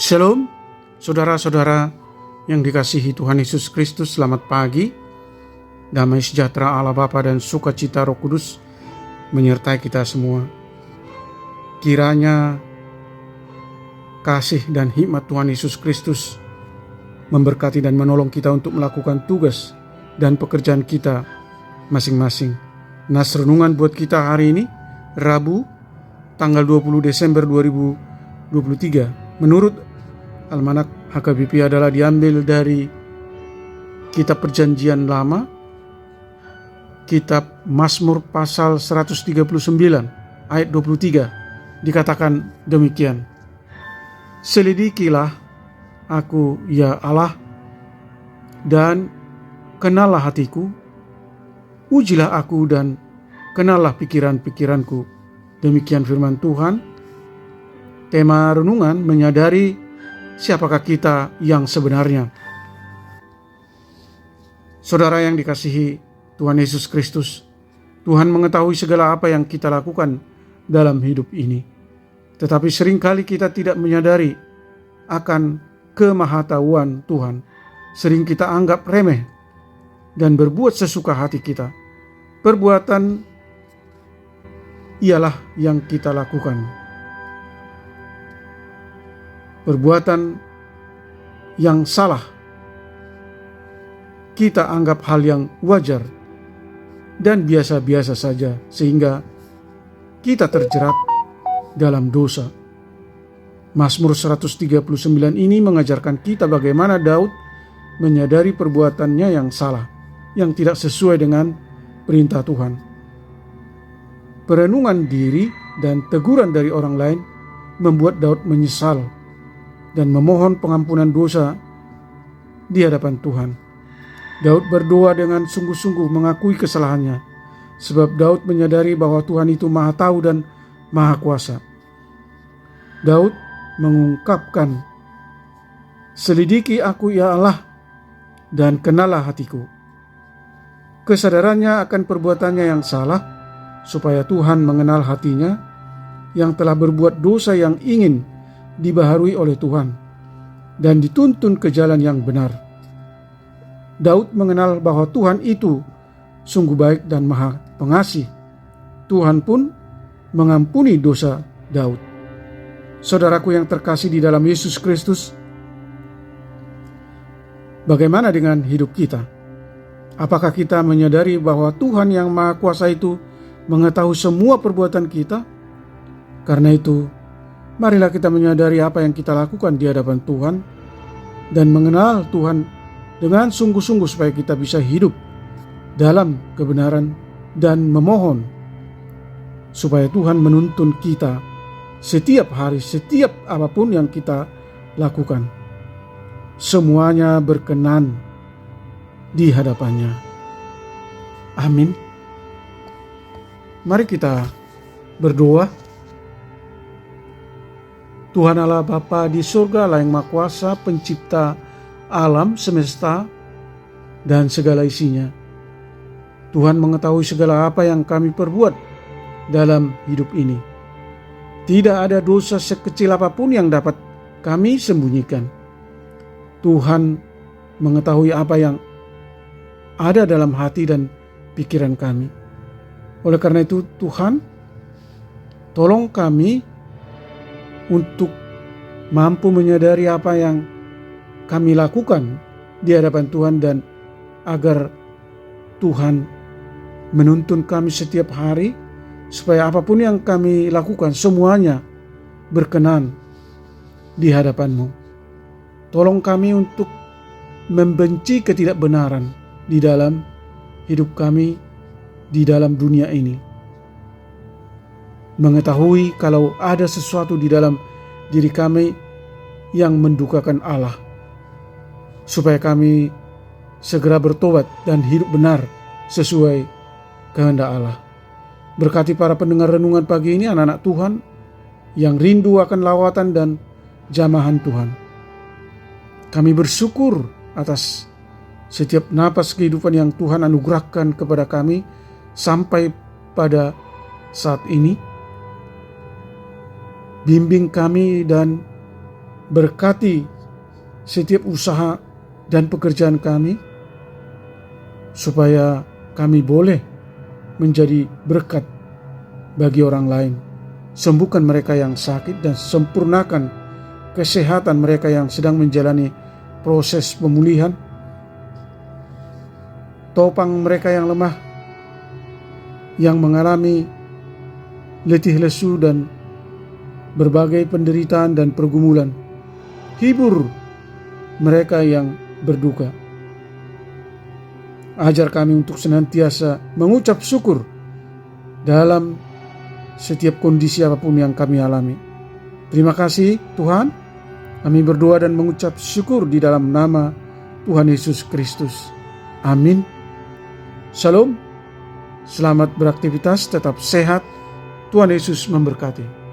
Shalom, saudara-saudara yang dikasihi Tuhan Yesus Kristus, selamat pagi. Damai sejahtera Allah Bapa dan sukacita Roh Kudus menyertai kita semua. Kiranya kasih dan hikmat Tuhan Yesus Kristus memberkati dan menolong kita untuk melakukan tugas dan pekerjaan kita masing-masing. Nas renungan buat kita hari ini, Rabu, tanggal 20 Desember 2023. Menurut Almanak HKBP adalah diambil dari Kitab Perjanjian Lama, Kitab Mazmur pasal 139 ayat 23. Dikatakan demikian: Selidikilah aku ya Allah, dan kenallah hatiku, ujilah aku dan kenallah pikiran-pikiranku. Demikian firman Tuhan. Tema renungan menyadari siapakah kita yang sebenarnya. Saudara yang dikasihi Tuhan Yesus Kristus, Tuhan mengetahui segala apa yang kita lakukan dalam hidup ini. Tetapi seringkali kita tidak menyadari akan kemahatauan Tuhan. Sering kita anggap remeh dan berbuat sesuka hati kita. Perbuatan ialah yang kita lakukan. Perbuatan yang salah kita anggap hal yang wajar dan biasa-biasa saja, sehingga kita terjerat dalam dosa. Mazmur 139 ini mengajarkan kita bagaimana Daud menyadari perbuatannya yang salah, yang tidak sesuai dengan perintah Tuhan. Perenungan diri dan teguran dari orang lain membuat Daud menyesal dan memohon pengampunan dosa di hadapan Tuhan. Daud berdoa dengan sungguh-sungguh mengakui kesalahannya, sebab Daud menyadari bahwa Tuhan itu Maha Tahu dan Maha Kuasa. Daud mengungkapkan, "Selidiki aku ya Allah, dan kenallah hatiku." Kesadarannya akan perbuatannya yang salah, supaya Tuhan mengenal hatinya yang telah berbuat dosa, yang ingin dibaharui oleh Tuhan dan dituntun ke jalan yang benar. Daud mengenal bahwa Tuhan itu sungguh baik dan Maha Pengasih. Tuhan pun mengampuni dosa Daud. Saudaraku yang terkasih di dalam Yesus Kristus, bagaimana dengan hidup kita? Apakah kita menyadari bahwa Tuhan yang Maha Kuasa itu mengetahui semua perbuatan kita? Karena itu, marilah kita menyadari apa yang kita lakukan di hadapan Tuhan dan mengenal Tuhan dengan sungguh-sungguh supaya kita bisa hidup dalam kebenaran dan memohon supaya Tuhan menuntun kita setiap hari, setiap apapun yang kita lakukan. Semuanya berkenan di hadapannya. Amin. Mari kita berdoa. Tuhan Allah Bapa di surga, Allah yang Maha Kuasa, pencipta alam semesta dan segala isinya. Tuhan mengetahui segala apa yang kami perbuat dalam hidup ini. Tidak ada dosa sekecil apapun yang dapat kami sembunyikan. Tuhan mengetahui apa yang ada dalam hati dan pikiran kami. Oleh karena itu, Tuhan, tolong kami untuk mampu menyadari apa yang kami lakukan di hadapan Tuhan, dan agar Tuhan menuntun kami setiap hari supaya apapun yang kami lakukan semuanya berkenan di hadapan-Mu. Tolong kami untuk membenci ketidakbenaran di dalam hidup kami, di dalam dunia ini. Mengetahui kalau ada sesuatu di dalam diri kami yang mendukakan Allah, supaya kami segera bertobat dan hidup benar sesuai kehendak Allah. Berkati para pendengar renungan pagi ini, anak-anak Tuhan yang rindu akan lawatan dan jamahan Tuhan. Kami bersyukur atas setiap napas kehidupan yang Tuhan anugerahkan kepada kami sampai pada saat ini. Bimbing kami dan berkati setiap usaha dan pekerjaan kami, supaya kami boleh menjadi berkat bagi orang lain. Sembuhkan mereka yang sakit dan sempurnakan kesehatan mereka yang sedang menjalani proses pemulihan. Topang mereka yang lemah, yang mengalami letih lesu dan berbagai penderitaan dan pergumulan. Hibur mereka yang berduka. Ajar kami untuk senantiasa mengucap syukur dalam setiap kondisi apapun yang kami alami. Terima kasih Tuhan. Kami berdoa dan mengucap syukur di dalam nama Tuhan Yesus Kristus. Amin. Shalom. Selamat beraktivitas, tetap sehat. Tuhan Yesus memberkati.